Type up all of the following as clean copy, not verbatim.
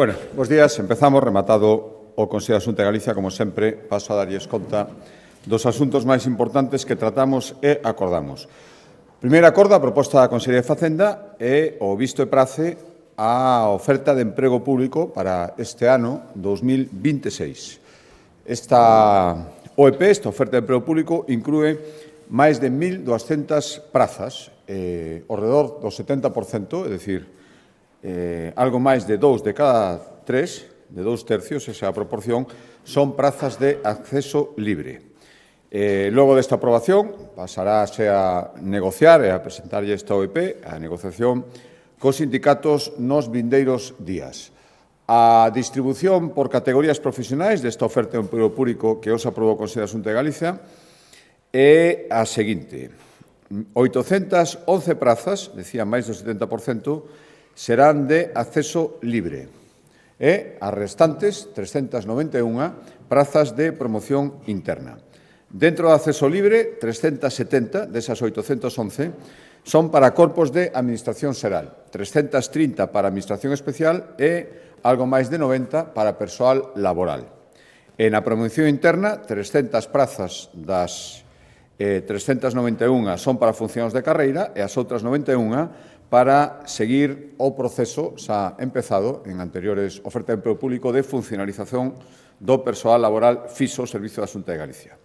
Bueno, bos días. Empezamos, rematado o Consello da Xunta de Galicia, como sempre, paso a darlles conta dos asuntos máis importantes que tratamos e acordamos. Primeiro acordo, a proposta da Consellería de Facenda é o visto e prace a oferta de emprego público para este ano 2026. Esta OEP, esta oferta de emprego público, inclúe máis de 1.200 prazas, ao redor do 70%, é dicir, algo máis de 2 de cada 3, de 2 tercios, esa proporción, son prazas de acceso libre. Logo desta aprobación, pasarase a negociar e a presentarlle esta OEP, a negociación cos sindicatos nos vindeiros días. A distribución por categorías profesionais desta oferta de emprego público que os aprobou o Consello da Xunta de Galicia é a seguinte: 811 prazas, decía máis do 70%, serán de acceso libre e as restantes 391 prazas de promoción interna. Dentro do acceso libre, 370 desas 811 son para corpos de Administración Xeral, 330 para Administración Especial e algo máis de 90 para persoal laboral. E na promoción interna, 300 prazas das 391 son para funcións de carreira e as outras 91 para seguir o proceso xa empezado en anteriores ofertas de emprego público de funcionalización do persoal laboral fixo ao servizo da Xunta de Galicia.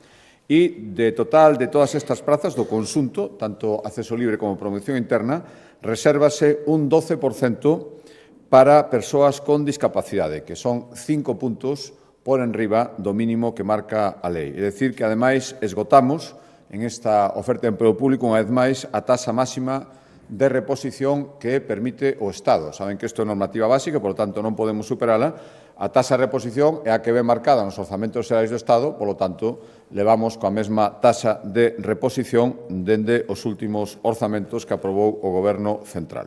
E, de total de todas estas prazas, do conxunto, tanto acceso libre como promoción interna, resérvase un 12% para persoas con discapacidade, que son 5 puntos por enriba do mínimo que marca a lei. É dicir, que, ademais, esgotamos en esta oferta de emprego público, unha vez máis, a taxa máxima de reposición que permite o Estado. Saben que isto é normativa básica, por lo tanto, non podemos superala. A taxa de reposición é a que ve marcada nos orzamentos xerais do Estado, por lo tanto, levamos coa mesma taxa de reposición dende os últimos orzamentos que aprobou o Goberno central.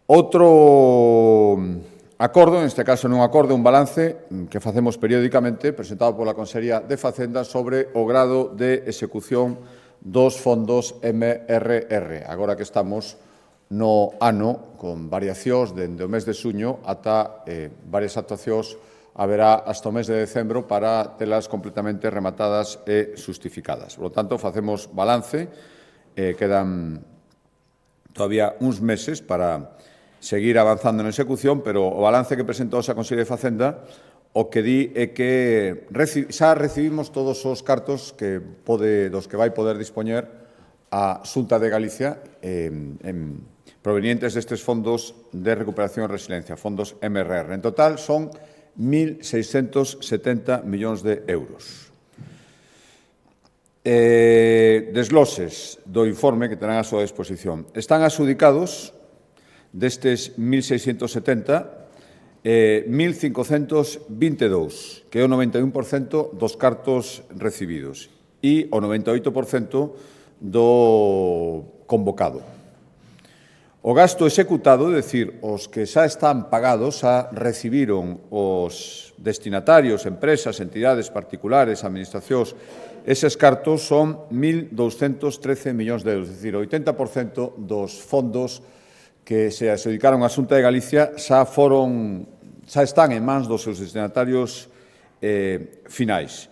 Outro acordo, neste caso non acordo, un balance que facemos periódicamente, presentado pola Consellería de Facenda sobre o grado de execución dos fondos MRR, agora que estamos no ano, con variacións dende o mes de xuño ata varias actuacións haberá hasta o mes de decembro para telas completamente rematadas e justificadas. Por lo tanto, facemos balance, quedan todavía uns meses para seguir avanzando na execución, pero o balance que presentou a Consellería de Facenda o que di é que xa recibimos todos os cartos dos que vai poder dispoñer a Xunta de Galicia provenientes destes fondos de recuperación e resiliencia, fondos MRR. En total son 1.670 millóns de euros. Desgloses do informe que terán a súa disposición. Están adxudicados destes 1.670 1.522, que é o 91% dos cartos recibidos e o 98% do convocado. O gasto executado, é dicir, os que xa están pagados, xa recibiron os destinatarios, empresas, entidades particulares, administracións, eses cartos son 1.213 millóns de euros, é dicir, o 80% dos fondos que se adxudicaron á Xunta de Galicia xa están en mans dos seus destinatarios finais.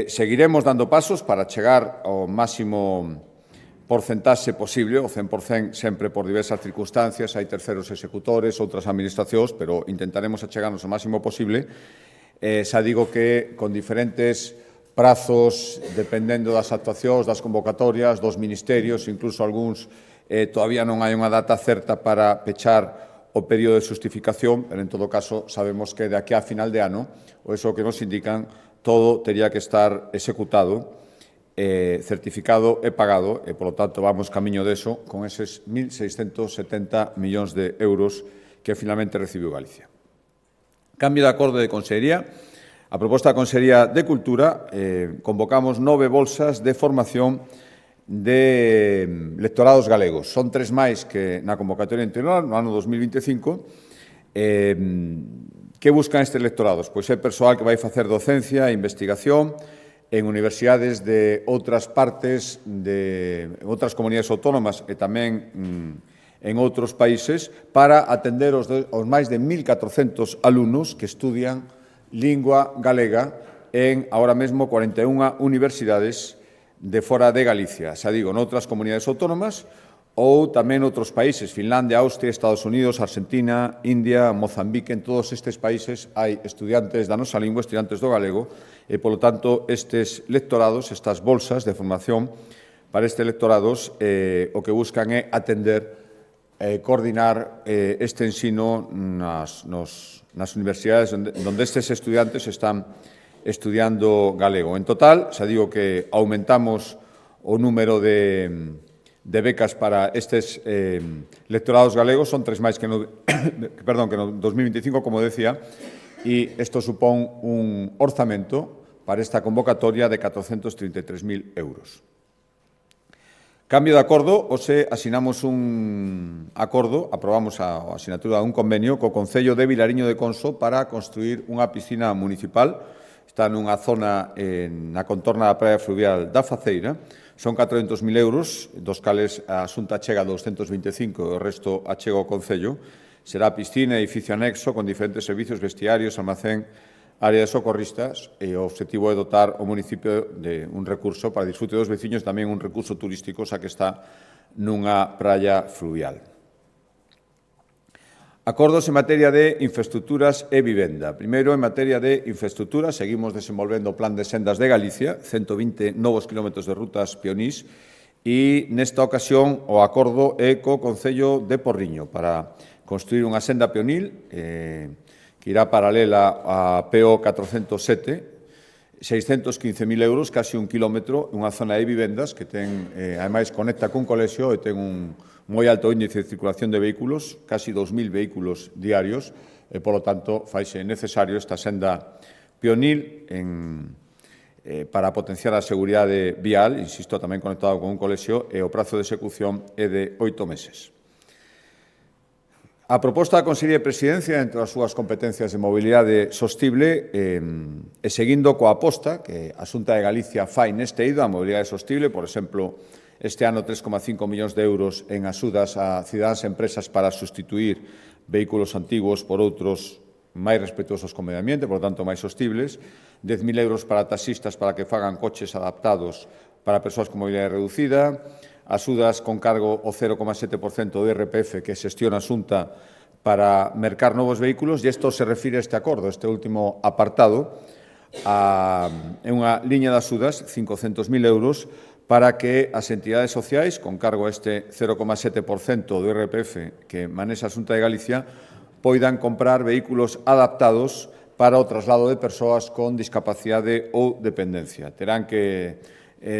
Seguiremos dando pasos para chegar ao máximo porcentaxe posible, o 100% sempre por diversas circunstancias, hai terceros executores, outras administracións, pero intentaremos achegarnos o máximo posible. Xa digo que con diferentes prazos, dependendo das actuacións, das convocatorias, dos ministerios, incluso algúns todavía non hai unha data certa para pechar o período de justificación, pero en todo caso sabemos que de aquí a final de ano, ou eso que nos indican, todo tería que estar executado, certificado e pagado, e, polo tanto, vamos camiño deso con eses 1.670 millóns de euros que finalmente recibiu Galicia. Cambio de acordo de Consellería. A proposta da Consellería de Cultura, convocamos 9 bolsas de formación de lectorados galegos. Son 3 máis que na convocatoria anterior, no ano 2025. Que buscan estes lectorados? Pois é persoal que vai facer docencia e investigación en universidades de outras partes, de outras comunidades autónomas e tamén en outros países para atender os máis de 1.400 alumnos que estudian lingua galega en, ahora mesmo, 41 universidades de fora de Galicia, xa digo, noutras comunidades autónomas ou tamén outros países, Finlandia, Austria, Estados Unidos, Argentina, India, Mozambique. En todos estes países hai estudiantes da nosa lingua, estudiantes do galego, e, polo tanto, estes lectorados, estas bolsas de formación para estes lectorados, o que buscan é atender coordinar este ensino nas universidades onde estes estudiantes están estudiando galego. En total, xa digo que aumentamos o número de becas para estes lectorados galegos, son 3 máis que no 2025, como decía, e isto supón un orzamento para esta convocatoria de 433.000 euros. Cambio de acordo, hoxe asinamos un acordo, aprobamos a asinatura dun convenio co Concello de Vilariño de Conso para construir unha piscina municipal. Está nunha zona na contorna da praia fluvial da Faceira. Son 400.000 euros, dos cales a Xunta achega 225 e o resto achega ao Concello. Será piscina, edificio anexo, con diferentes servicios, vestiarios, almacén, área de socorristas, e o obxectivo é dotar o municipio de un recurso para disfrute dos veciños, tamén un recurso turístico, xa que está nunha praia fluvial. Acordos en materia de infraestructuras e vivenda. Primeiro, en materia de infraestructuras, seguimos desenvolvendo o Plan de Sendas de Galicia, 120 novos kilómetros de rutas pionís, e nesta ocasión o acordo é co Concello de Porriño para construir unha senda pionil que irá paralela a PO 407, 615.000 euros, casi un kilómetro, unha zona de vivendas que ten, ademais, conecta cun colexio e ten un moi alto índice de circulación de vehículos, casi 2.000 vehículos diarios, e, polo tanto, faise necesario esta senda pionil para potenciar a seguridade vial, insisto, tamén conectado con un colexio, e o prazo de execución é de 8 meses. A proposta da Consellería de Presidencia, entre as súas competencias de mobilidade sostible, e seguindo coa aposta que a Xunta de Galicia fai neste eido a mobilidade sostible, por exemplo, este ano 3,5 millóns de euros en axudas a cidadáns e empresas para sustituir vehículos antigos por outros máis respetuosos co medio ambiente, por tanto, máis sostibles, 10.000 euros para taxistas para que fagan coches adaptados para persoas con mobilidade reducida, axudas con cargo o 0,7% do IRPF que xestiona a Xunta para mercar novos vehículos, e isto se refire a este acordo, este último apartado, é unha liña de axudas, 500.000 euros, para que as entidades sociais, con cargo a este 0,7% do IRPF que manexa a Xunta de Galicia, poidan comprar vehículos adaptados para o traslado de persoas con discapacidade ou dependencia. Terán que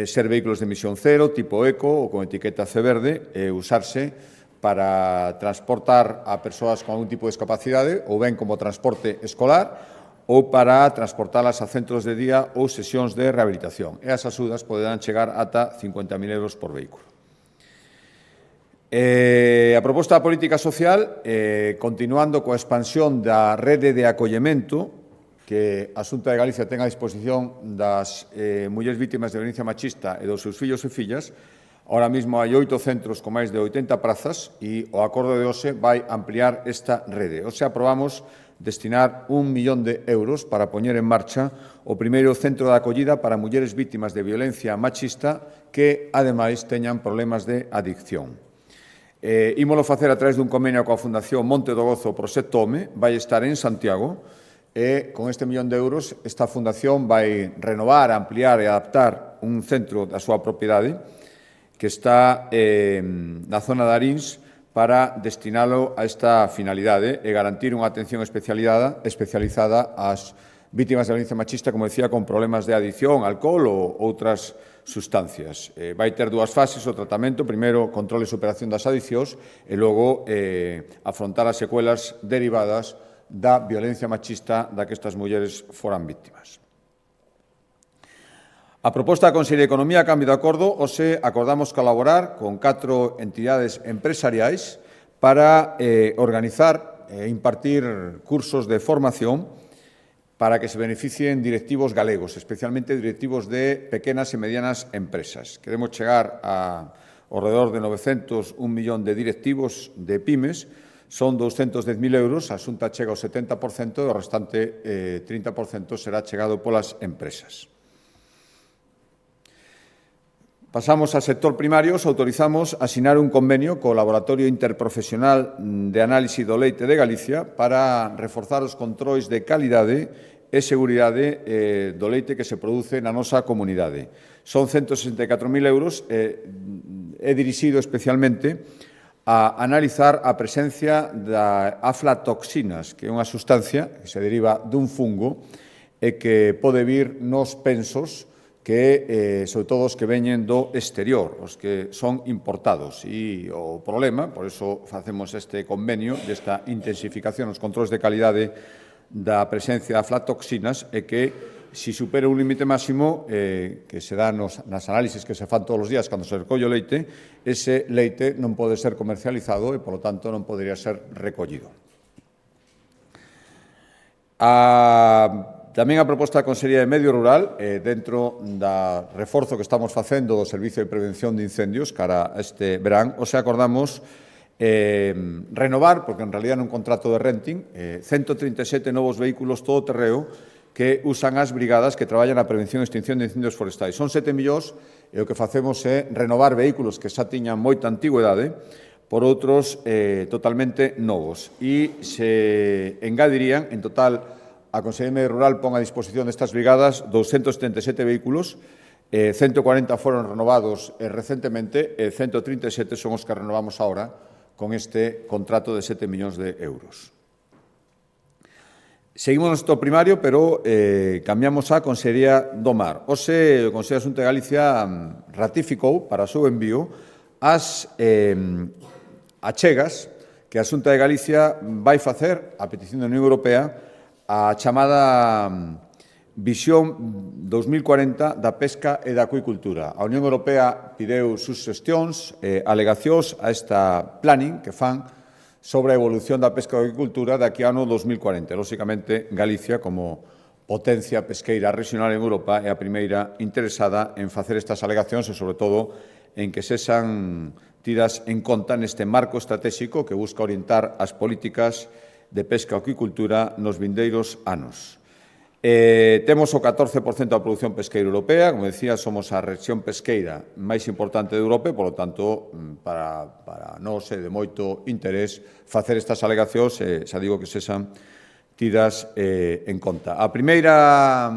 ser vehículos de emisión cero, tipo eco ou con etiqueta C verde, e usarse para transportar a persoas con algún tipo de discapacidade, ou ben como transporte escolar, ou para transportalas a centros de día ou sesións de rehabilitación. E as axudas poderán chegar ata 50.000 euros por vehículo. A proposta da política social, continuando coa expansión da rede de acollemento que a Xunta de Galicia ten a disposición das mulleres vítimas de violencia machista e dos seus fillos e fillas. Ahora mesmo hai 8 centros con máis de 80 prazas e o acordo de hoxe vai ampliar esta rede. Hoxe aprobamos destinar 1 millón de euros para poñer en marcha o primeiro centro de acollida para mulleres vítimas de violencia machista que, ademais, teñan problemas de adicción. Ímolo facer a través dun convenio coa Fundación Monte do Gozo Proxecto Home, vai estar en Santiago, e con este millón de euros esta fundación vai renovar, ampliar e adaptar un centro da súa propiedade que está na zona de Arins para destinalo a esta finalidade e garantir unha atención especializada ás vítimas de violencia machista, como decía, con problemas de adicción, alcohol ou outras sustancias. Vai ter 2 fases o tratamento, primeiro, control e superación das adiccións e logo afrontar as secuelas derivadas da violencia machista da que estas mulleres foran vítimas. A proposta da Consellería de Economía, a cambio de acordo, hoxe acordamos colaborar con 4 entidades empresariais para organizar e impartir cursos de formación para que se beneficien directivos galegos, especialmente directivos de pequenas e medianas empresas. Queremos chegar a ao redor de 900, 1 millón de directivos de pymes, son 210.000 euros, a Xunta chega ao 70% e o restante 30% será chegado polas empresas. Pasamos ao sector primario, autorizamos asinar un convenio co Laboratorio Interprofesional de Análise do Leite de Galicia para reforzar os controis de calidade e seguridade do leite que se produce na nosa comunidade. Son 164.000 euros e é dirixido especialmente a analizar a presencia da aflatoxinas, que é unha sustancia que se deriva dun fungo e que pode vir nos pensos que, sobre todo, os que veñen do exterior, os que son importados. E o problema, por iso facemos este convenio desta intensificación nos controles de calidade da presencia de aflatoxinas, é que, se supera un límite máximo que se dá nas análisis que se fan todos os días cando se recolle o leite, ese leite non pode ser comercializado e, polo tanto, non podería ser recollido. Tamén a proposta da Consellería de Medio Rural, dentro do reforzo que estamos facendo do Servicio de Prevención de Incendios cara a este verán, os acordamos renovar, porque en realidad nun contrato de renting, 137 novos vehículos todoterreo que usan as brigadas que traballan na prevención e extinción de incendios forestais. Son 7 millóns e o que facemos é renovar vehículos que xa tiñan moita antigüedade por outros totalmente novos. E se engadirían, en total, a Consellería de Medio Rural pon a disposición destas brigadas 277 vehículos, 140 foron renovados recentemente e 137 son os que renovamos agora con este contrato de 7 millóns de euros. Seguimos no sector primario, pero cambiamos a Consellería do Mar. Hoxe, o Consello da Xunta de Galicia ratificou para o seu envío as achegas que a Xunta de Galicia vai facer a petición da Unión Europea a chamada Visión 2040 da pesca e da acuicultura. A Unión Europea pideu suxestións, alegacións a esta planning que fan sobre a evolución da pesca e da acuicultura daqui ao ano 2040. Lóxicamente, Galicia, como potencia pesqueira regional en Europa, é a primeira interesada en facer estas alegacións e, sobre todo, en que sexan tidas en conta neste marco estratégico que busca orientar as políticas de pesca e acuicultura nos vindeiros anos. Temos o 14% da produción pesqueira europea, como decía, somos a rexión pesqueira máis importante de Europa e, polo tanto, para nós é de moito interés facer estas alegacións e xa digo que sexan tidas en conta. A primeira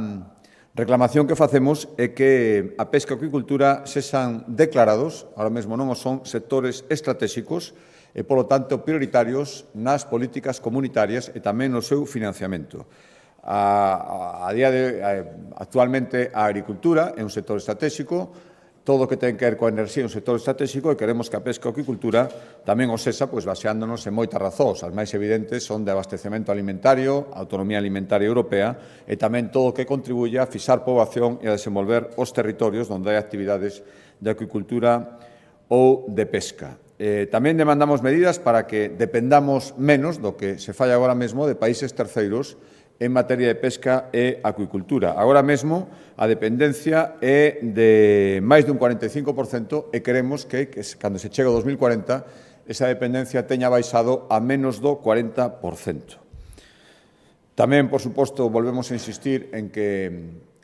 reclamación que facemos é que a pesca e a acuicultura sexan declarados, ahora mesmo non o son, sectores estratégicos e, polo tanto, prioritarios nas políticas comunitarias e tamén no seu financiamento. Actualmente, a agricultura é un sector estratégico, todo o que ten que ver coa enerxía é un sector estratégico e queremos que a pesca e a acuicultura tamén o sexa, pois, baseándonos en moitas razóns. As máis evidentes son de abastecemento alimentario, autonomía alimentaria europea e tamén todo o que contribuye a fixar poboación e a desenvolver os territorios onde hai actividades de acuicultura ou de pesca. Tamén demandamos medidas para que dependamos menos do que se fai agora mesmo de países terceiros en materia de pesca e acuicultura. Agora mesmo a dependencia é de máis dun 45% e queremos que cando se chegue ao 2040 esa dependencia teña baixado a menos do 40%. Tamén, por suposto, volvemos a insistir en que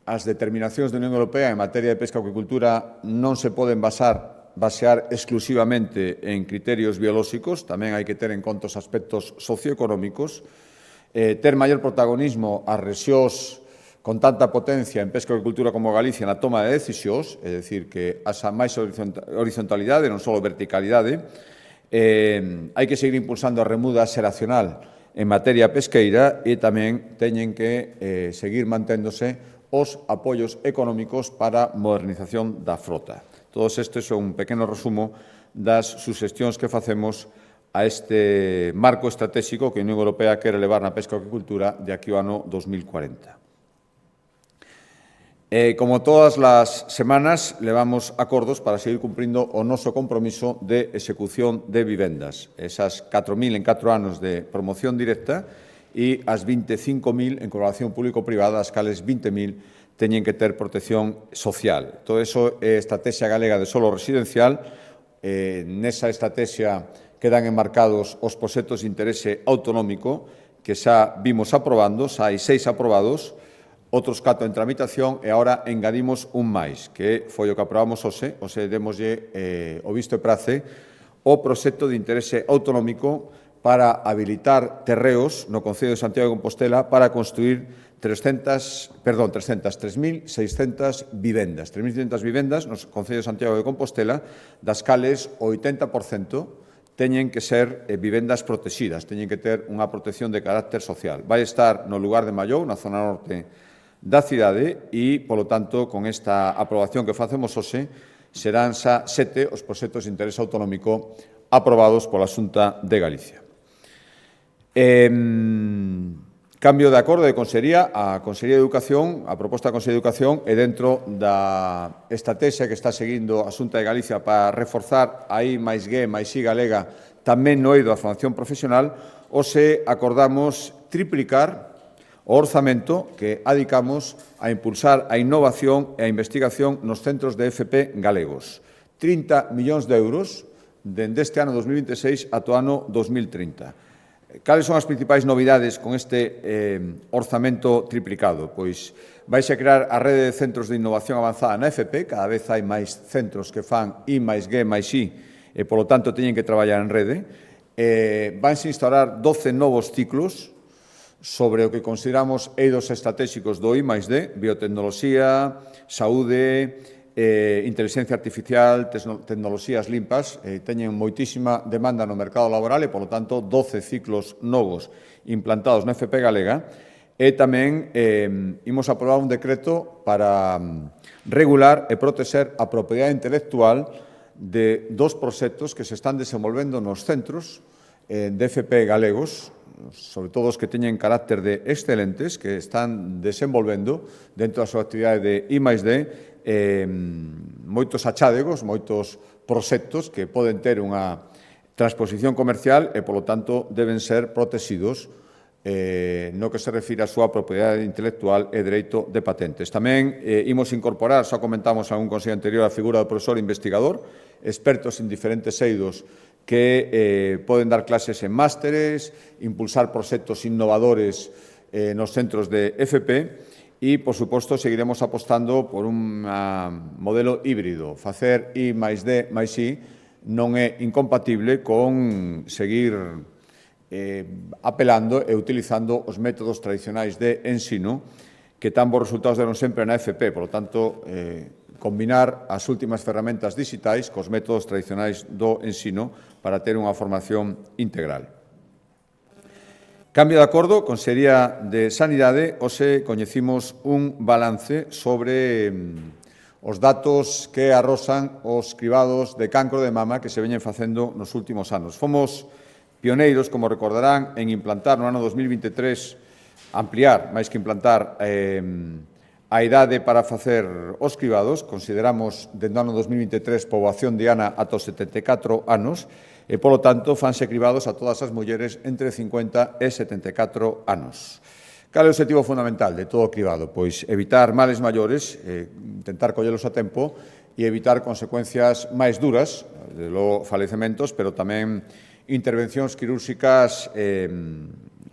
as determinacións da Unión Europea en materia de pesca e acuicultura non se poden basear exclusivamente en criterios biolóxicos, tamén hai que ter en conta os aspectos socioeconómicos, ter maior protagonismo ás rexións con tanta potencia en pesca e agricultura como Galicia na toma de decisións, é dicir, que haxa máis horizontalidade, non só verticalidade. Hai que seguir impulsando a remuda xeracional en materia pesqueira e tamén teñen que seguir manténdose os apoios económicos para a modernización da frota. Todos estes son un pequeno resumo das suxestións que facemos a este marco estratégico que a Unión Europea quere levar na pesca e acuicultura de aquí ao ano 2040. Como todas as semanas, levamos acordos para seguir cumprindo o noso compromiso de execución de vivendas. Esas 4.000 en 4 anos de promoción directa e as 25.000 en colaboración público-privada, as cales 20.000 teñen que ter protección social. Todo iso é a Estrategia Galega de Solo Residencial, nesa estrategia quedan enmarcados os proxectos de interese autonómico que xa vimos aprobando, xa hai 6 aprobados, outros 4 en tramitación e agora engadimos un máis, que foi o que aprobamos hoxe demoslle o visto e prace o proxecto de interese autonómico para habilitar terreos no Concello de Santiago de Compostela para construir 3.600 vivendas. 3.600 vivendas no Concello de Santiago de Compostela, das cales o 80% teñen que ser vivendas protegidas, teñen que ter unha protección de carácter social. Vai estar no lugar de Mallou, na zona norte da cidade, e, polo tanto, con esta aprobación que facemos hoxe, serán xa 7 os proxectos de interese autonómico aprobados pola Xunta de Galicia. Cambio de acordo de Consellería. A Consellería de Educación, a proposta da Consellería de Educación é dentro da estrategia que está seguindo a Xunta de Galicia para reforzar a I+G+I galega tamén no eido da formación profesional. Hoxe acordamos triplicar o orzamento que adicamos a impulsar a innovación e a investigación nos centros de FP galegos. 30 millóns de euros dende este ano 2026 ata o ano 2030. Cales son as principais novidades con este orzamento triplicado? Pois vaise a crear a rede de centros de innovación avanzada na FP, cada vez hai máis centros que fan I+G+I e, polo tanto, teñen que traballar en rede. Vanse instaurar 12 novos ciclos sobre o que consideramos eidos estratégicos do I+D, biotecnoloxía, saúde, inteligencia artificial, tecnoloxías limpas, teñen moitísima demanda no mercado laboral e, polo tanto, 12 ciclos novos implantados na FP galega. E tamén imos aprobar un decreto para regular e protexer a propiedade intelectual de 2 proxectos que se están desenvolvendo nos centros de FP galegos, sobre todo os que teñen carácter de excelentes, que están desenvolvendo dentro da súa actividade de I+D moitos achádegos, moitos proxectos que poden ter unha transposición comercial e, polo tanto, deben ser protegidos no que se refire á súa propiedade intelectual e dereito de patentes. Tamén imos incorporar, xa comentamos en un consello anterior, a figura do profesor investigador, expertos en diferentes eidos que poden dar clases en másteres, impulsar proxectos innovadores nos centros de FP e, por suposto, seguiremos apostando por un modelo híbrido. Facer I+D+I non é incompatible con seguir apelando e utilizando os métodos tradicionais de ensino que tan bons resultados deron sempre na FP. Por lo tanto, combinar as últimas ferramentas digitais cos métodos tradicionais do ensino para ter unha formación integral. Cambio de acordo, Consellería de Sanidade, hoxe coñecimos un balance sobre os datos que arrosan os cribados de cancro de mama que se veñen facendo nos últimos anos. Fomos pioneiros, como recordarán, en implantar no ano 2023, ampliar, máis que implantar, a idade para facer os cribados. Consideramos, dende o ano 2023, poboación diana ata os 74 anos, e, polo tanto, fanse cribados a todas as mulleres entre 50 e 74 anos. Cal é o objetivo fundamental de todo o cribado? Pois evitar males maiores, intentar collelos a tempo e evitar consecuencias máis duras, de logo falecementos, pero tamén intervencións quirúrxicas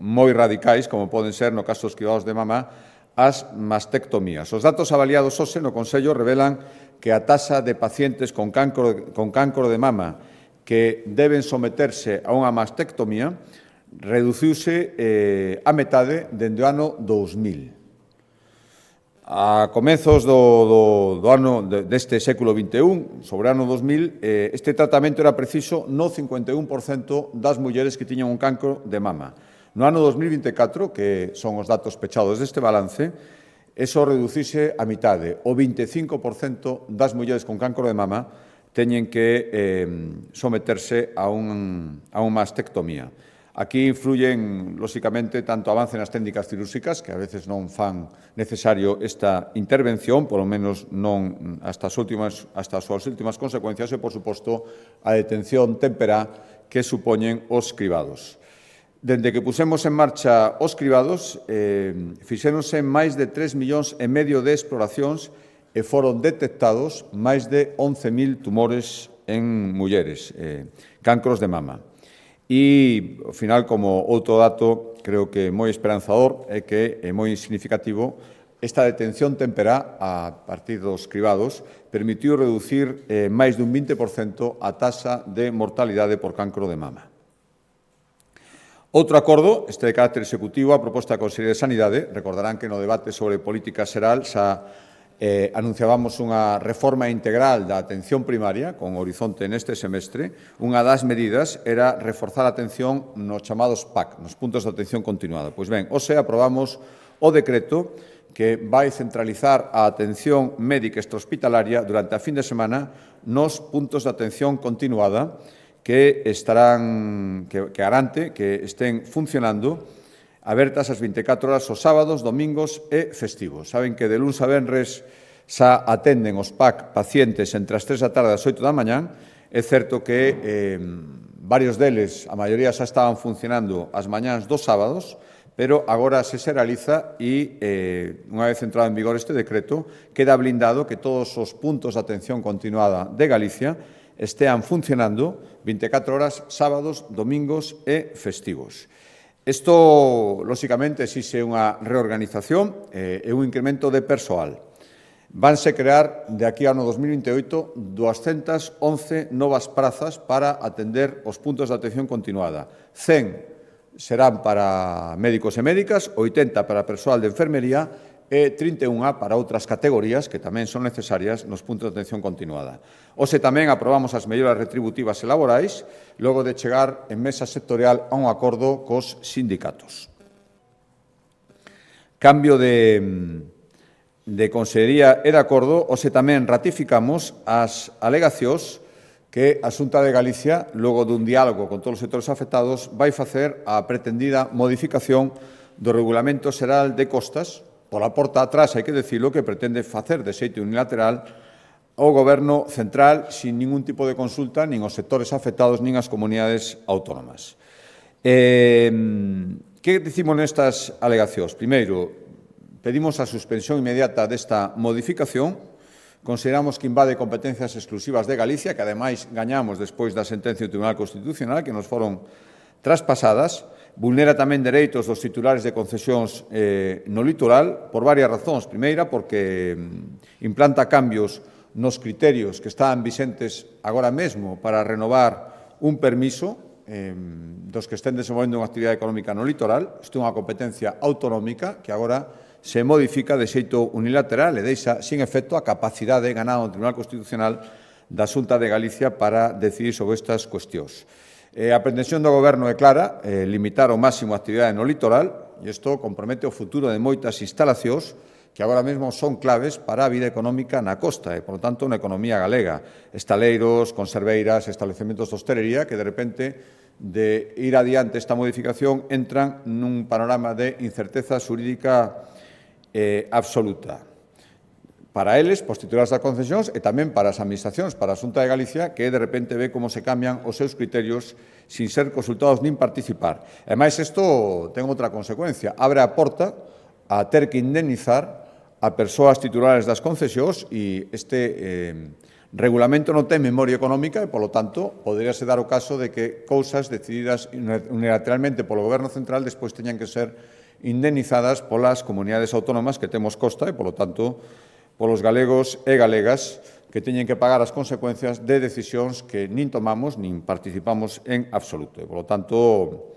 moi radicais, como poden ser, no caso dos cribados de mama, as mastectomías. Os datos avaliados hoxe no Consello revelan que a taxa de pacientes con cancro de mama que deben someterse a unha mastectomía reduciuse a metade dende o ano 2000. A comezos do ano deste século XXI, sobre o ano 2000, este tratamento era preciso no 51% das mulleres que tiñan un cancro de mama. No ano 2024, que son os datos pechados deste balance, eso reducise a mitade. O 25% das mulleres con cancro de mama teñen que someterse a unha mastectomía. Aquí influyen, lóxicamente, tanto avance nas técnicas cirúrxicas, que a veces non fan necesario esta intervención, polo menos non hasta as súas últimas consecuencias, e, por suposto, a detención temperá que supoñen os cribados. Dende que pusemos en marcha os cribados, fixéronse máis de 3,5 millóns de exploracións e foron detectados máis de 11.000 tumores en mulleres, cancros de mama. E, ao final, como outro dato, creo que moi esperanzador é que é moi significativo, esta detención temperá a partir dos cribados permitiu reducir máis dun 20% a taxa de mortalidade por cancro de mama. Outro acordo, este de carácter executivo, a proposta da Consellería de Sanidade, recordarán que no debate sobre política xeral xa anunciábamos unha reforma integral da atención primaria con horizonte neste semestre. Unha das medidas era reforzar a atención nos chamados PAC, nos puntos de atención continuada. Pois ben, hoxe aprobamos o decreto que vai centralizar a atención médica extrahospitalaria durante a fin de semana nos puntos de atención continuada que garante que estén funcionando abertas as 24 horas os sábados, domingos e festivos. Saben que de luns a venres xa atenden os PAC pacientes entre as 3 da tarde e as 8 da mañán. É certo que varios deles, a maioría xa estaban funcionando as mañáns dos sábados, pero agora se realiza e, unha vez entrado en vigor este decreto, queda blindado que todos os puntos de atención continuada de Galicia estean funcionando 24 horas, sábados, domingos e festivos. Isto, lóxicamente, exixe unha reorganización e un incremento de persoal. Vanse crear, de aquí ao ano 2028, 211 novas prazas para atender os puntos de atención continuada. 100 serán para médicos e médicas, 80 para persoal de enfermería e 31 para outras categorías que tamén son necesarias nos puntos de atención continuada. Hoxe tamén aprobamos as melloras retributivas e laborais, logo de chegar en mesa sectorial a un acordo cos sindicatos. Cambio de consellería e de acordo, hoxe tamén ratificamos as alegacións que a Xunta de Galicia, logo dun diálogo con todos os sectores afectados, vai facer a pretendida modificación do Regulamento Xeral de Costas, pola porta atrás, hai que dicilo, que pretende facer de xeito unilateral o Goberno central sin ningún tipo de consulta, nin os sectores afectados, nin as comunidades autónomas. Que dicimos nestas alegacións? Primeiro, pedimos a suspensión inmediata desta modificación. Consideramos que invade competencias exclusivas de Galicia, que ademais gañamos despois da sentencia do Tribunal Constitucional, que nos foron traspasadas, vulnera tamén dereitos dos titulares de concesións no litoral, por varias razóns. Primeira, porque implanta cambios nos criterios que estaban vixentes agora mesmo para renovar un permiso dos que estén desenvolvendo unha actividade económica no litoral. Isto é unha competencia autonómica que agora se modifica de xeito unilateral e deixa sin efecto a capacidade ganada no Tribunal Constitucional da Xunta de Galicia para decidir sobre estas cuestións. A pretensión do Goberno é clara, limitar ao máximo a actividade no litoral, e isto compromete o futuro de moitas instalacións que agora mesmo son claves para a vida económica na costa e, por lo tanto, na economía galega. Estaleiros, conserveiras, establecementos de hostelería que, de repente, de ir adiante esta modificación, entran nun panorama de incerteza xurídica absoluta para eles, para os titulares das concesións e tamén para as administracións, para a Xunta de Galicia, que de repente ve como se cambian os seus criterios sin ser consultados nin participar. E máis, isto ten outra consecuencia. Abre a porta a ter que indemnizar a persoas titulares das concesións e este regulamento non ten memoria económica e, polo tanto, poderíase dar o caso de que cousas decididas unilateralmente polo Goberno central despois teñan que ser indemnizadas polas comunidades autónomas que temos costa e, polo tanto, polos galegos e galegas que teñen que pagar as consecuencias de decisións que nin tomamos nin participamos en absoluto. E, polo tanto,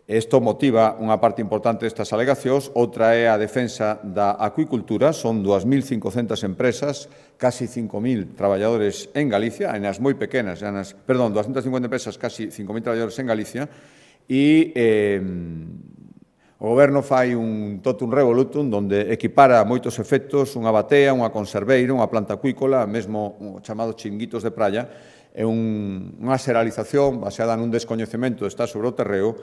isto motiva unha parte importante destas alegacións. Outra é a defensa da acuicultura. Son 2.500 empresas, casi 5.000 traballadores en Galicia, en as moi pequenas, 250 empresas, casi 5.000 traballadores en Galicia, e o Goberno fai un totum revolutum onde equipara a moitos efectos unha batea, unha conserveira, unha planta acuícola, mesmo chamados chinguitos de praia, é unha xeralización baseada nun descoñecemento que está sobre o terreo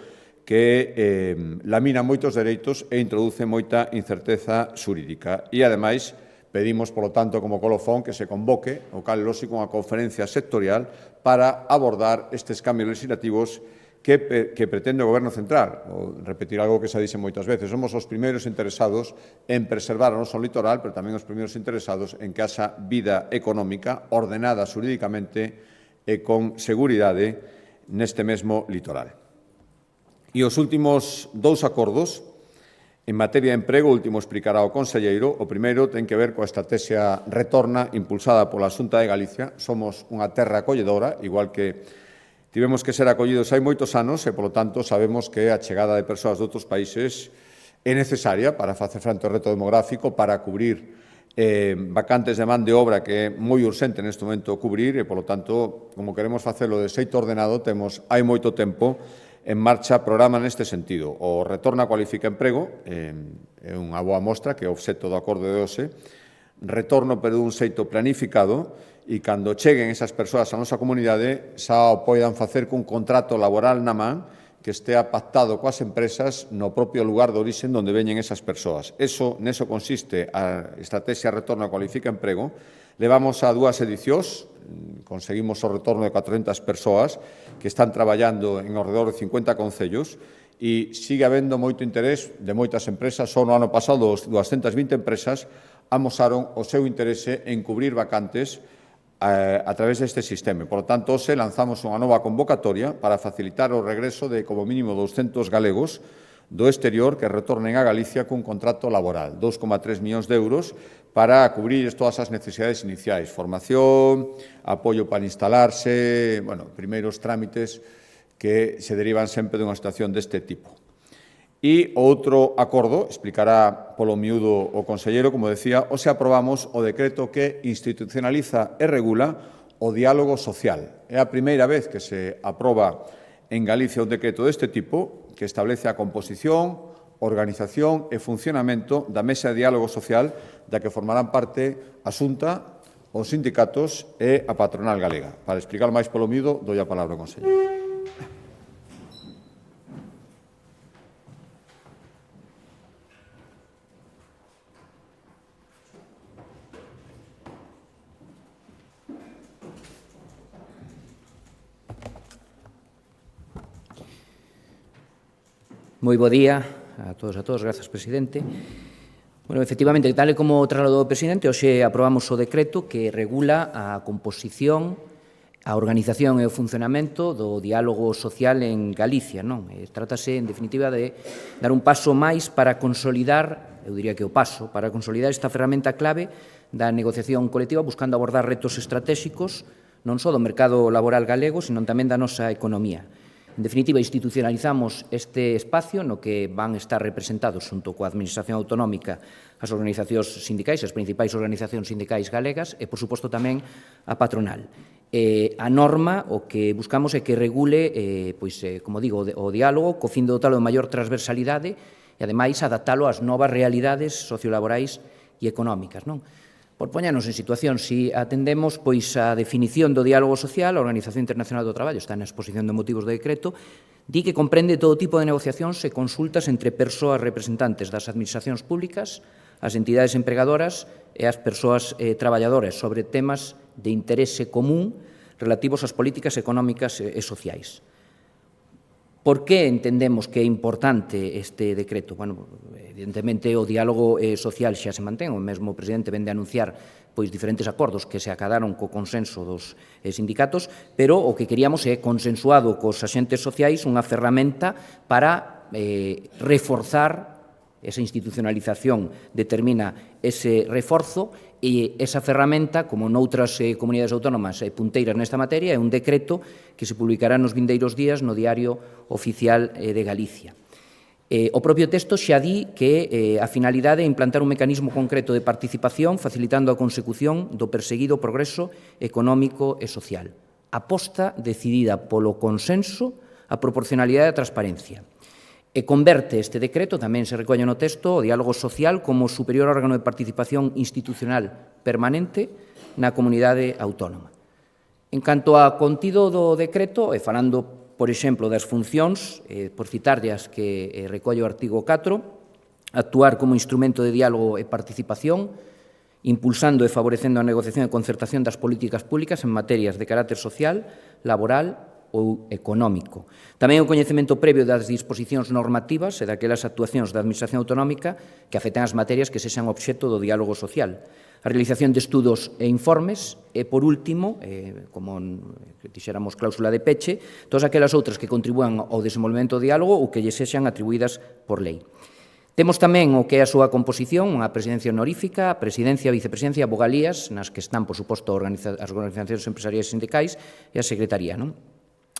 que lamina moitos dereitos e introduce moita incerteza xurídica. E, ademais, pedimos, polo tanto, como colofón, que se convoque, o cal lóxico, unha conferencia sectorial para abordar estes cambios legislativos que pretende o Goberno central. Repetir algo que se dixe moitas veces. Somos os primeiros interesados en preservar o noso litoral, pero tamén os primeiros interesados en que haxa vida económica ordenada xurídicamente e con seguridade neste mesmo litoral. E os últimos dous acordos, en materia de emprego, o último explicará o conselleiro. O primeiro ten que ver coa estrategia Retorna impulsada pola Xunta de Galicia. Somos unha terra acolledora, igual que tivemos que ser acollidos hai moitos anos e, polo tanto, sabemos que a chegada de persoas de outros países é necesaria para facer frente ao reto demográfico, para cubrir vacantes de man de obra que é moi urxente neste momento cubrir e, polo tanto, como queremos facelo de xeito ordenado, temos hai moito tempo en marcha programa neste sentido. O Retorna Cualifica Emprego é unha boa mostra que é o obxecto do acordo de hoxe. Retorno pero dun xeito planificado e cando cheguen esas persoas á nosa comunidade xa o poidan facer cun contrato laboral na man que estea pactado coas empresas no propio lugar de orixen onde veñen esas persoas. Neso consiste a estrategia Retorno Cualifica Emprego. Levamos a 2 edicións, conseguimos o retorno de 400 persoas que están traballando en ao redor de 50 concellos e sigue habendo moito interés de moitas empresas. Só no ano pasado, 220 empresas amosaron o seu interese en cubrir vacantes a través deste sistema. Por lo tanto, hoxe lanzamos unha nova convocatoria para facilitar o regreso de como mínimo 200 galegos do exterior que retornen a Galicia cun contrato laboral, 2,3 millóns de euros para cubrir todas as necesidades iniciais, formación, apoio para instalarse, primeiros trámites que se derivan sempre dunha situación deste tipo. E outro acordo, explicará polo miúdo o conselleiro, como decía, hoxe aprobamos o decreto que institucionaliza e regula o diálogo social. É a primeira vez que se aproba en Galicia un decreto deste tipo que establece a composición, organización e funcionamento da Mesa de Diálogo Social da que formarán parte a Xunta, os sindicatos e a patronal galega. Para explicar máis polo miúdo, dou a palabra ao conselleiro. Moi bo día a todos e a todas, grazas, presidente. Bueno, efectivamente, tal e como trasladou o presidente, hoxe aprobamos o decreto que regula a composición, a organización e o funcionamento do diálogo social en Galicia, non? Trátase, en definitiva, de dar un paso máis para consolidar, eu diría que o paso, para consolidar esta ferramenta clave da negociación colectiva buscando abordar retos estratégicos non só do mercado laboral galego, senón tamén da nosa economía. En definitiva, institucionalizamos este espacio no que van estar representados xunto coa Administración Autonómica as organizacións sindicais, as principais organizacións sindicais galegas e, por suposto, tamén a patronal. A norma o que buscamos é que regule, como digo, o diálogo co fin de dotalo de maior transversalidade e, ademais, adaptalo ás novas realidades sociolaborais e económicas, non? Por poñernos en situación, se atendemos a definición do diálogo social, a Organización Internacional do Traballo está na exposición de motivos do decreto, di que comprende todo tipo de negociacións e consultas entre persoas representantes das administracións públicas, as entidades empregadoras e as persoas traballadoras sobre temas de interese común relativos ás políticas económicas e sociais. Por que entendemos que é importante este decreto? Bueno, evidentemente, o diálogo social xa se mantén, o mesmo presidente vende a anunciar diferentes acordos que se acadaron co consenso dos sindicatos, pero o que queríamos é consensuado cos axentes sociais unha ferramenta para reforzar esa institucionalización, determina ese reforzo e esa ferramenta, como noutras comunidades autónomas punteiras nesta materia, é un decreto que se publicará nos vindeiros días no Diario Oficial de Galicia. O propio texto xa di que a finalidade é implantar un mecanismo concreto de participación facilitando a consecución do perseguido progreso económico e social. Aposta decidida polo consenso, a proporcionalidade e a transparencia. E converte este decreto, tamén se recolle no texto, o diálogo social como superior órgano de participación institucional permanente na comunidade autónoma. En canto a contido do decreto, e falando, por exemplo, das funcións, por citarlle as que recolle o artigo 4, actuar como instrumento de diálogo e participación, impulsando e favorecendo a negociación e concertación das políticas públicas en materias de carácter social, laboral ou económico. Tamén o coñecemento previo das disposicións normativas e daquelas actuacións da Administración autonómica que afecten as materias que sexan obxecto do diálogo social. A realización de estudos e informes e, por último, como dixéramos cláusula de peche, todas aquelas outras que contribúan ao desenvolvemento do diálogo ou que lle sexan atribuídas por lei. Temos tamén o que é a súa composición, unha presidencia honorífica, a presidencia, a vicepresidencia, a vogalías, nas que están, por suposto, as organizacións empresariais e sindicais e a secretaría.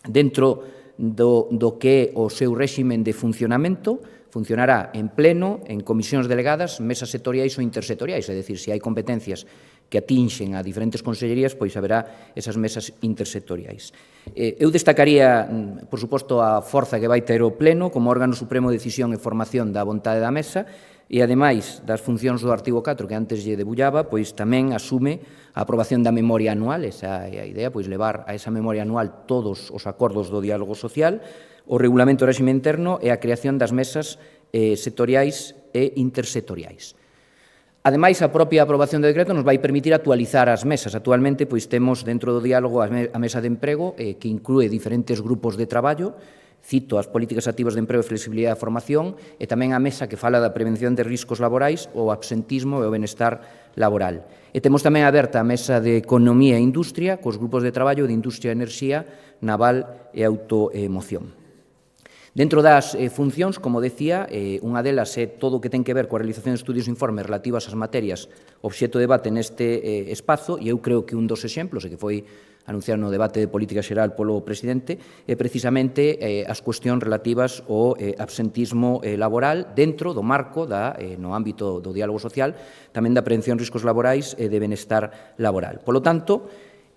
Dentro do que é o seu réximen de funcionamento, funcionará en pleno, en comisións delegadas, mesas sectoriais ou intersectoriais, é dicir, se hai competencias que atinxen a diferentes consellerías, pois haberá esas mesas intersectoriais. Eu destacaría, por suposto, a forza que vai ter o pleno como órgano supremo de decisión e formación da vontade da mesa e, ademais das funcións do artigo 4 que antes lle debullaba, pois tamén asume a aprobación da memoria anual, esa é a idea, pois levar a esa memoria anual todos os acordos do diálogo social, o regulamento do réxime interno e a creación das mesas sectoriais e intersectoriais. Ademais, a propia aprobación do decreto nos vai permitir actualizar as mesas. Actualmente, pois, temos dentro do diálogo a mesa de emprego que inclúe diferentes grupos de traballo, cito as políticas activas de emprego e flexibilidade da formación e tamén a mesa que fala da prevención de riscos laborais, o absentismo e o benestar laboral. E temos tamén aberta a mesa de economía e industria cos grupos de traballo de industria e enerxía, naval e automoción. Dentro das funcións, como decía, unha delas é todo o que ten que ver coa realización de estudios e informes relativas ás materias obxecto de debate neste espazo, e eu creo que un dos exemplos, e que foi anunciado no debate de política xeral polo presidente, é precisamente as cuestións relativas ao absentismo laboral dentro do marco no ámbito do diálogo social, tamén da prevención de riscos laborais e de benestar laboral. Polo tanto,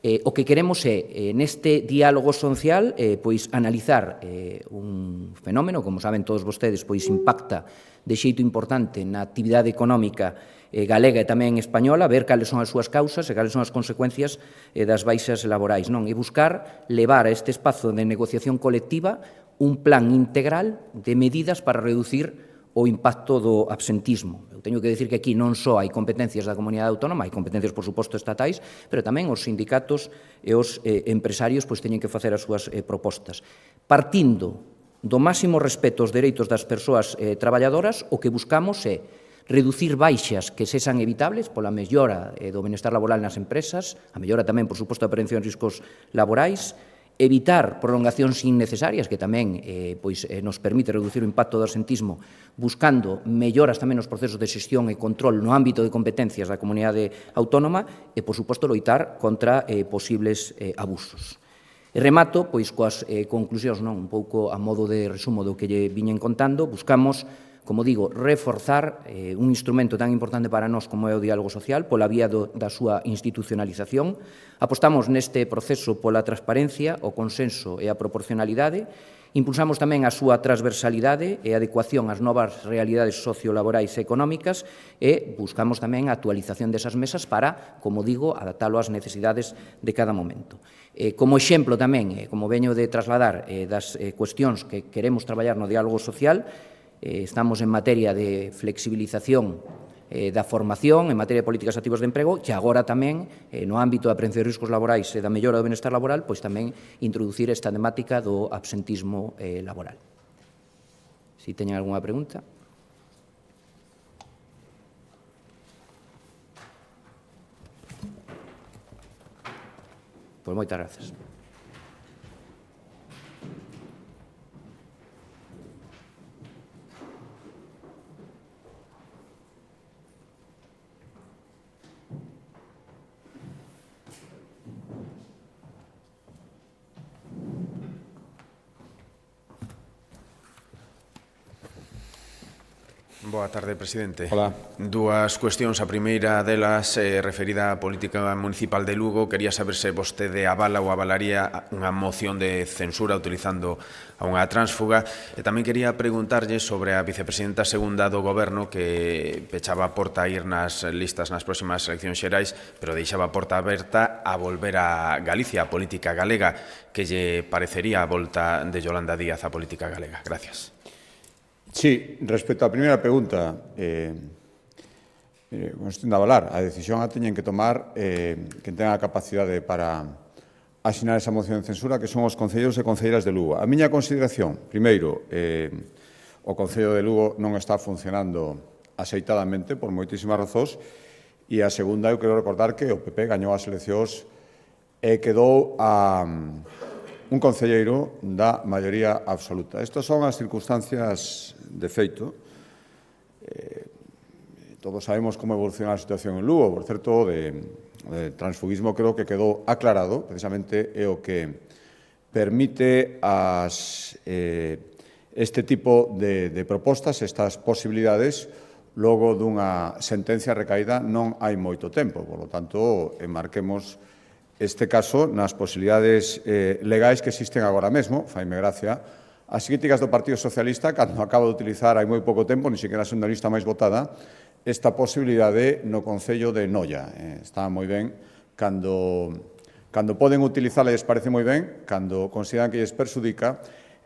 o que queremos é, neste diálogo social, pois analizar un fenómeno, como saben todos vostedes, pois impacta de xeito importante na actividade económica galega e tamén española, ver cales son as súas causas e cales son as consecuencias das baixas laborais, non? E buscar levar a este espazo de negociación colectiva un plan integral de medidas para reducir o impacto do absentismo. Eu teño que dicir que aquí non só hai competencias da comunidade autónoma, hai competencias, por suposto, estatais, pero tamén os sindicatos e os empresarios pois teñen que facer as súas propostas. Partindo do máximo respeto aos dereitos das persoas traballadoras, o que buscamos é reducir baixas que sexan evitables pola mellora do benestar laboral nas empresas, a mellora tamén, por suposto, da prevención de riscos laborais, evitar prolongacións innecesarias, que tamén nos permite reducir o impacto do absentismo, buscando melloras tamén nos procesos de xestión e control no ámbito de competencias da comunidade autónoma e, por suposto, loitar contra posibles abusos. E remato, pois, coas conclusións, un pouco a modo de resumo do que lle viñen contando, buscamos, como digo, reforzar un instrumento tan importante para nós como é o diálogo social pola vía da súa institucionalización. Apostamos neste proceso pola transparencia, o consenso e a proporcionalidade. Impulsamos tamén a súa transversalidade e adecuación ás novas realidades sociolaborais e económicas e buscamos tamén a actualización desas mesas para, como digo, adaptalo ás necesidades de cada momento. Como exemplo tamén, como veño de trasladar das cuestións que queremos traballar no diálogo social, estamos en materia de flexibilización da formación, en materia de políticas activas de emprego, e agora tamén, no ámbito da prevención de riscos laborais e da mellora do benestar laboral, pois tamén introducir esta temática do absentismo laboral. Se teñen algunha pregunta. Pois moitas grazas. Boa tarde, presidente. Hola. Dúas cuestións. A primeira delas referida á política municipal de Lugo. Quería saber se vostede avala ou avalaría unha moción de censura utilizando a unha tránsfuga. E tamén quería preguntarlle sobre a vicepresidenta segunda do Goberno que pechaba a porta a ir nas listas nas próximas eleccións xerais, pero deixaba a porta aberta a volver a Galicia, a política galega. Que lle parecería a volta de Yolanda Díaz á política galega? Gracias. Sí, respecto á primeira pregunta, cuestión de avalar, a decisión a teñen que tomar quen tenga a capacidade para asinar esa moción de censura, que son os concelleiros e concelleiras de Lugo. A miña consideración, primeiro, o Concello de Lugo non está funcionando axeitadamente por moitísimas razóns, e a segunda, eu quero recordar que o PP gañou as eleccións e quedou a un concelleiro da maioría absoluta. Estas son as circunstancias de feito. Todos sabemos como evoluciona a situación en Lugo. Por certo, de transfugismo creo que quedou aclarado, precisamente é o que permite este tipo de propostas, estas posibilidades, logo dunha sentencia recaída non hai moito tempo. Por lo tanto, enmarquemos este caso nas posibilidades legais que existen agora mesmo. Faime gracia as críticas do Partido Socialista cando acaba de utilizar hai moi pouco tempo, ni sequera sendo a lista máis votada, esta posibilidade no Concello de Noia. Está moi ben cando poden utilizala e les parece moi ben, cando consideran que lles perxudica,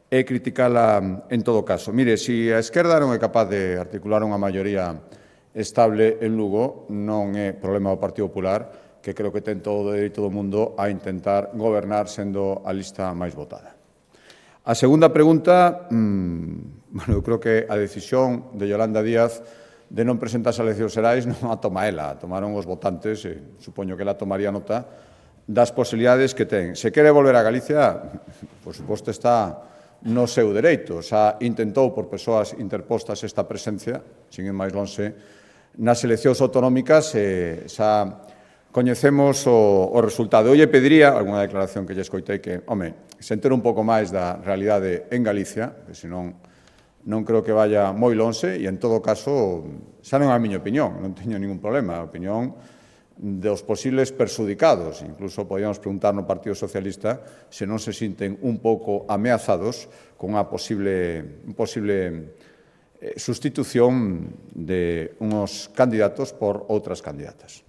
e criticala en todo caso. Mire, se a esquerda non é capaz de articular unha maioría estable en Lugo, non é problema do Partido Popular, que creo que ten todo o dereito do mundo a intentar gobernar sendo a lista máis votada. A segunda pregunta, eu creo que a decisión de Yolanda Díaz de non presentarse a eleccións xerais non a toma ela, a tomaron os votantes, e supoño que ela tomaría nota das posibilidades que ten. Se quere volver a Galicia, por suposto, está no seu dereito. Xa intentou por persoas interpostas esta presencia, sin ir máis lonxe, nas eleccións autonómicas, xa coñecemos o resultado. Eu lle pediría, algunha declaración que lle escoitei, que, se entere un pouco máis da realidade en Galicia, que senón non creo que vaya moi lonxe, e en todo caso, xa non é a miña opinión, non teño ningún problema, a opinión dos posibles perxudicados. Incluso podíamos preguntar no Partido Socialista se non se sinten un pouco ameazados con unha posible sustitución de uns candidatos por outras candidatas.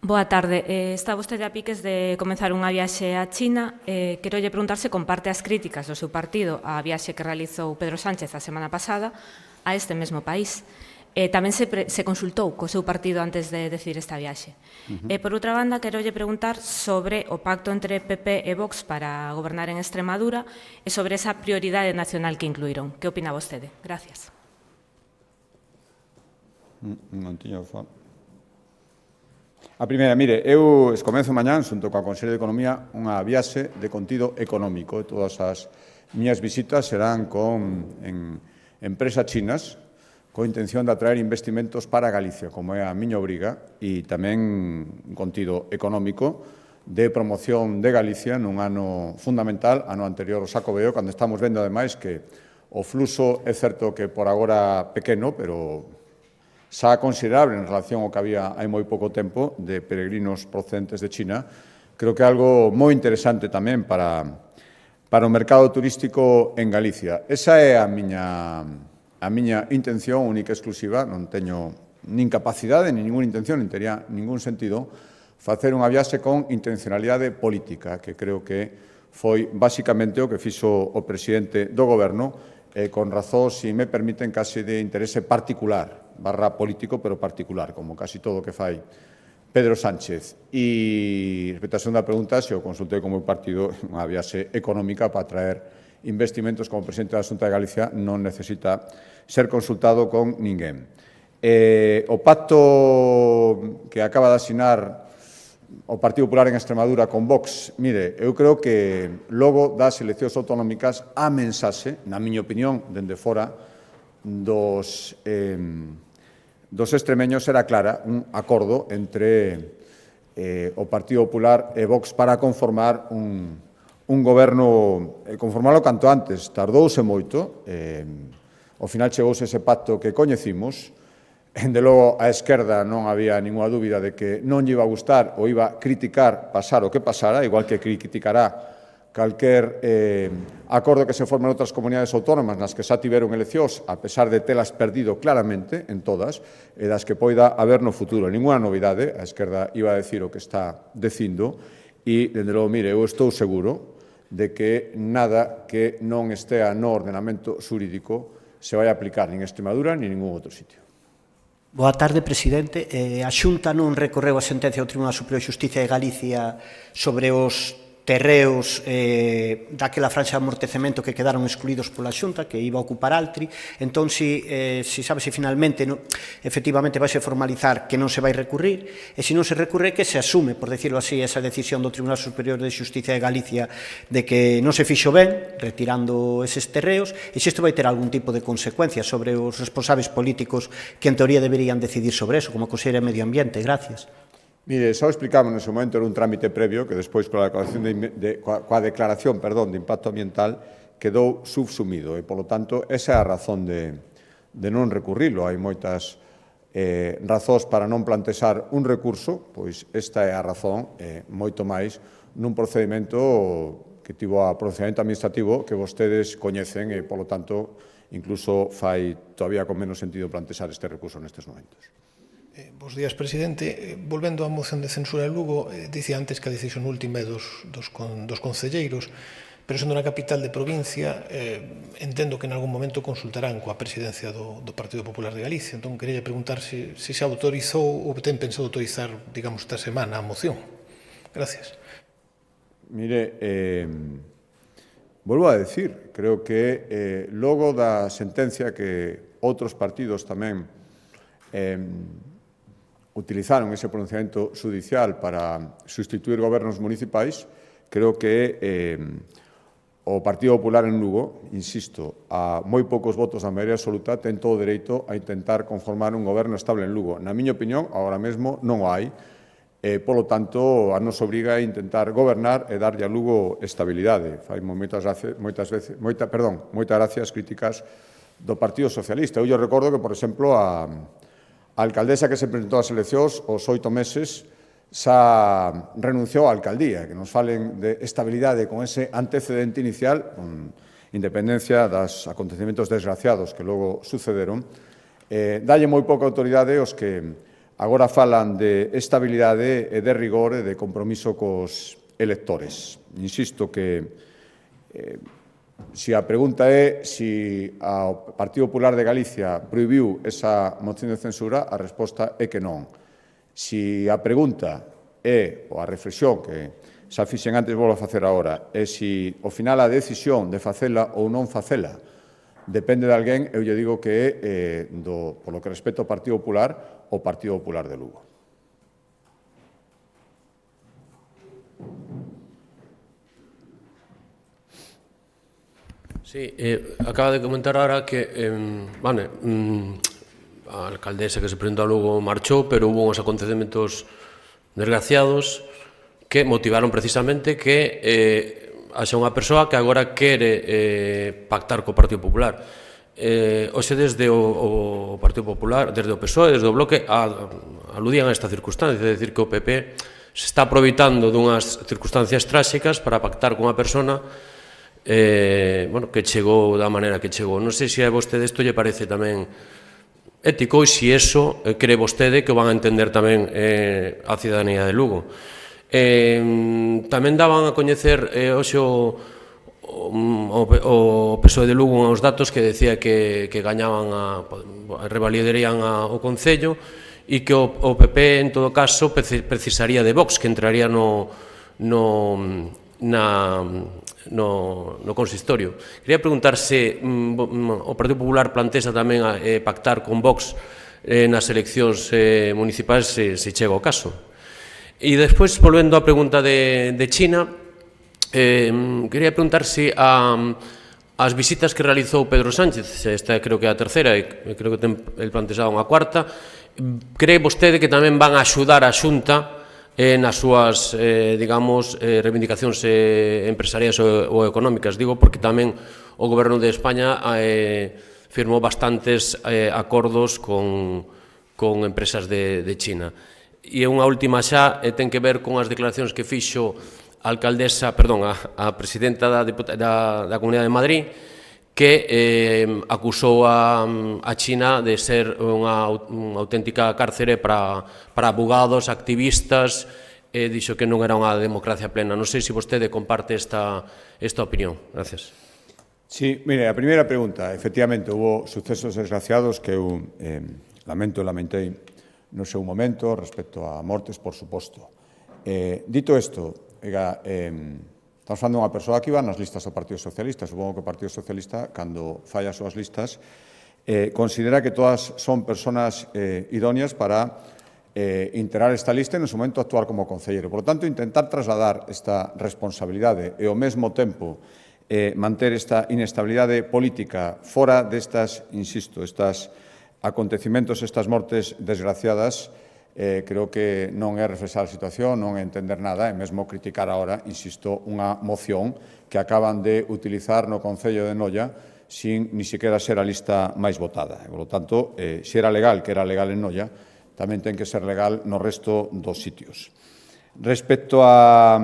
Boa tarde. Está vostede a piques de comenzar unha viaxe a China. Quero lle preguntar se comparte as críticas do seu partido á viaxe que realizou Pedro Sánchez a semana pasada a este mesmo país. Tamén se consultou co seu partido antes de decidir esta viaxe. Por outra banda, quero lle preguntar sobre o pacto entre PP e Vox para gobernar en Extremadura e sobre esa prioridade nacional que incluíron. Que opina vostede? Gracias. Non tiño fome. A primeira, mire, eu comenzo mañán, xunto coa Consello de Economía, unha viaxe de contido económico. Todas as miñas visitas serán en empresas chinas, coa intención de atraer investimentos para Galicia, como é a miña obriga, e tamén un contido económico de promoción de Galicia nun ano fundamental, ano anterior ao Xacobeo, cando estamos vendo, ademais, que o fluxo é certo que por agora pequeno, pero xa considerable en relación ao que había hai moi pouco tempo de peregrinos procedentes de China. Creo que é algo moi interesante tamén para o mercado turístico en Galicia. Esa é a miña intención única e exclusiva. Non teño nin capacidade, nin ninguna intención, nin tería ningún sentido facer unha viaxe con intencionalidade política, que creo que foi basicamente o que fixo o presidente do Goberno, con razón, se me permiten, case de interese particular, /político, pero particular, como casi todo o que fai Pedro Sánchez. E, respecto á segunda pregunta, se o consultei como partido, unha viaxe económica para atraer investimentos como presidente da Xunta de Galicia non necesita ser consultado con ninguén. O pacto que acaba de asinar o Partido Popular en Extremadura con Vox, mire, eu creo que logo das eleccións autonómicas a mensaxe, na miña opinión, dende fora dos extremeños era clara, un acordo entre o Partido Popular e Vox para conformar un goberno, conformarlo canto antes. Tardouse moito, ao final chegouse ese pacto que coñecimos. De logo, a esquerda non había ninguna dúbida de que non lle iba a gustar ou iba a criticar pasar o que pasara, igual que criticará calquer acordo que se forme en outras comunidades autónomas nas que xa tiveron eleccións, a pesar de telas perdido claramente en todas, e das que poida haber no futuro. Ninguna novidade, a esquerda iba a decir o que está dicindo, e, dende logo, mire, eu estou seguro de que nada que non estea no ordenamento xurídico se vai a aplicar nin en Extremadura nin en ningún outro sitio. Boa tarde, presidente. A Xunta non recorreu a sentencia do Tribunal Superior de Xustiza de Galicia sobre os terreos daquela franxa de amortecemento que quedaron excluídos pola Xunta, que iba a ocupar Altri. Entón, si sabe se finalmente efectivamente vai se formalizar que non se vai recurrir, e se non se recurre que se asume, por decirlo así, esa decisión do Tribunal Superior de Xustiza de Galicia de que non se fixo ben retirando eses terreos, e se isto vai ter algún tipo de consecuencia sobre os responsables políticos que en teoría deberían decidir sobre eso, como a Conselleira de Medio Ambiente. Gracias. Mire, só explicamos nese momento, era un trámite previo que despois coa declaración de impacto ambiental quedou subsumido e, polo tanto, esa é a razón de non recurrilo. Hai moitas razóns para non plantexar un recurso, pois esta é a razón, moito máis, nun procedimento que tivo a procedimento administrativo que vostedes coñecen e, polo tanto, incluso fai todavía con menos sentido plantexar este recurso nestes momentos. Bos días, presidente. Volvendo á moción de censura de Lugo, dicía antes que a decisión última é dos concelleiros, pero sendo na capital de provincia, entendo que en algún momento consultarán coa presidencia do Partido Popular de Galicia. Entón, quería preguntar se autorizou ou ten pensado autorizar, digamos, esta semana a moción. Gracias. Mire, volvo a decir, creo que logo da sentencia que outros partidos tamén utilizaron ese pronunciamento judicial para sustituir gobernos municipais, creo que o Partido Popular en Lugo, insisto, a moi poucos votos da maioría absoluta, ten todo o dereito a intentar conformar un goberno estable en Lugo. Na miña opinión, agora mesmo non o hai, polo tanto, a nos obriga a intentar gobernar e darlle a Lugo estabilidade. Fai moitas gracias críticas do Partido Socialista. Eu recordo que, por exemplo, a alcaldesa que se presentou ás eleccións, aos 8 meses, xa renunciou á alcaldía. Que nos falen de estabilidade con ese antecedente inicial, con independencia dos acontecementos desgraciados que logo sucederon, dalle moi pouca autoridade aos que agora falan de estabilidade e de rigor e de compromiso cos electores. Insisto que se a pregunta é se o Partido Popular de Galicia prohibiu esa moción de censura, a resposta é que non. Se a pregunta é, ou a reflexión que xa fixen antes, vou a facer agora, é se ao final a decisión de facela ou non facela depende de alguén, eu lle digo que é, polo que respecto ao Partido Popular, o Partido Popular de Lugo. Sí, acaba de comentar ahora que a alcaldesa que se presentou a Lugo marchou, pero hubo uns acontecementos desgraciados que motivaron precisamente que haxa unha persoa que agora quere pactar co Partido Popular. Hoxe desde o Partido Popular, desde o PSOE, desde o Bloque, aludían a esta circunstancia, é dicir que o PP se está aproveitando dunhas circunstancias tráxicas para pactar con unha persona que chegou da maneira que chegou. Non sei se a vostede isto lle parece tamén ético e se iso cree vostede que o van a entender tamén a cidadanía de Lugo. Tamén daban a coñecer hoxe o PSOE de Lugo uns datos que decía que gañaban, revalidarían o Concello e que o PP en todo caso precisaría de Vox, que entraría no consistorio. Quería preguntar se o Partido Popular plantexa tamén pactar con Vox nas eleccións municipais se chega ao caso. E despois, volvendo á pregunta de China, quería preguntar se as visitas que realizou Pedro Sánchez, esta creo que é a terceira e creo que ten plantexada unha cuarta, cree vostede que tamén van a axudar a Xunta nas súas, digamos, reivindicacións empresariais ou económicas. Digo porque tamén o Goberno de España firmou bastantes acordos con empresas de China. E unha última xa ten que ver con as declaracións que fixo a presidenta da Comunidade de Madrid, que acusou a China de ser unha auténtica cárcere para abogados, activistas, e dixo que non era unha democracia plena. Non sei se vostede comparte esta opinión. Gracias. Sí, mire, a primeira pregunta, efectivamente, hubo sucesos desgraciados que eu lamento e lamentei no seu momento respecto a mortes, por suposto. Dito isto, estamos falando dunha persoa que iba nas listas do Partido Socialista. Supongo que o Partido Socialista, cando fai as súas listas, considera que todas son persoas idóneas para integrar esta lista e, no seu momento, actuar como concelleiro. Por lo tanto, intentar trasladar esta responsabilidade e, ao mesmo tempo, manter esta inestabilidade política fora destas, insisto, estas acontecimentos, estas mortes desgraciadas, creo que non é reflexar a situación, non é entender nada, e mesmo criticar agora, insisto, unha moción que acaban de utilizar no Concello de Noia sin ni sequera ser a lista máis votada. Por lo tanto, se era legal, que era legal en Noia, tamén ten que ser legal no resto dos sitios. Respecto a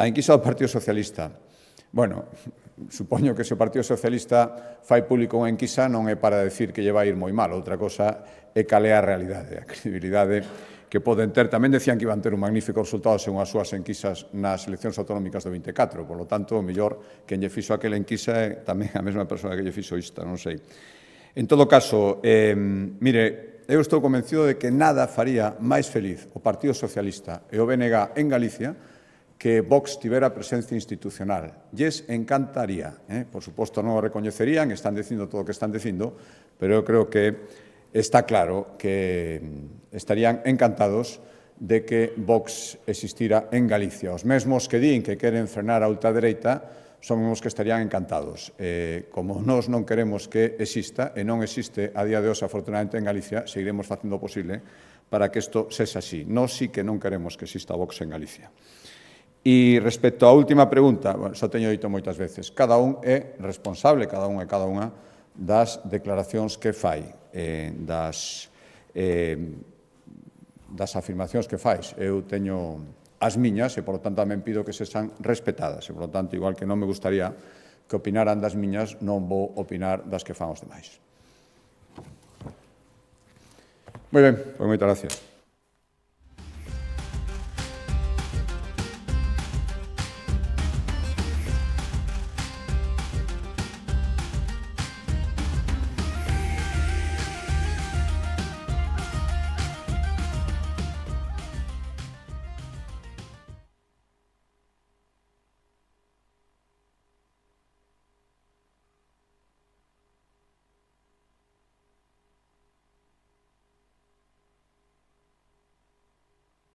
enquisa do Partido Socialista, bueno, supoño que se o Partido Socialista fai público unha enquisa non é para decir que lle vai ir moi mal, outra cosa é cal é a realidade, a credibilidade que poden ter. Tamén decían que iban ter un magnífico resultado según as súas enquisas nas eleccións autonómicas do 24, por lo tanto, o mellor quen lle fixo aquela enquisa é tamén a mesma persoa que lle fixo esta, non sei. En todo caso, mire, eu estou convencido de que nada faría máis feliz o Partido Socialista e o BNG en Galicia que Vox tivera presencia institucional. Lles encantaría. Por suposto, non o recoñecerían, están dicindo todo o que están dicindo, pero eu creo que está claro que estarían encantados de que Vox existira en Galicia. Os mesmos que din que queren frenar a ultradereita son os que estarían encantados. Como nós non queremos que exista, e non existe a día de hoxe, afortunadamente, en Galicia, seguiremos facendo o posible para que isto sexa así. Nós sí que non queremos que exista Vox en Galicia. E respecto á última pregunta, xa teño dito moitas veces, cada un é responsable, cada un e cada unha, das declaracións que fai, das afirmacións que fais. Eu teño as miñas e, por lo tanto, tamén pido que sexan respetadas. E, por lo tanto, igual que non me gustaría que opinaran das miñas, non vou opinar das que fan os demais. Moi ben, pois moitas gracias.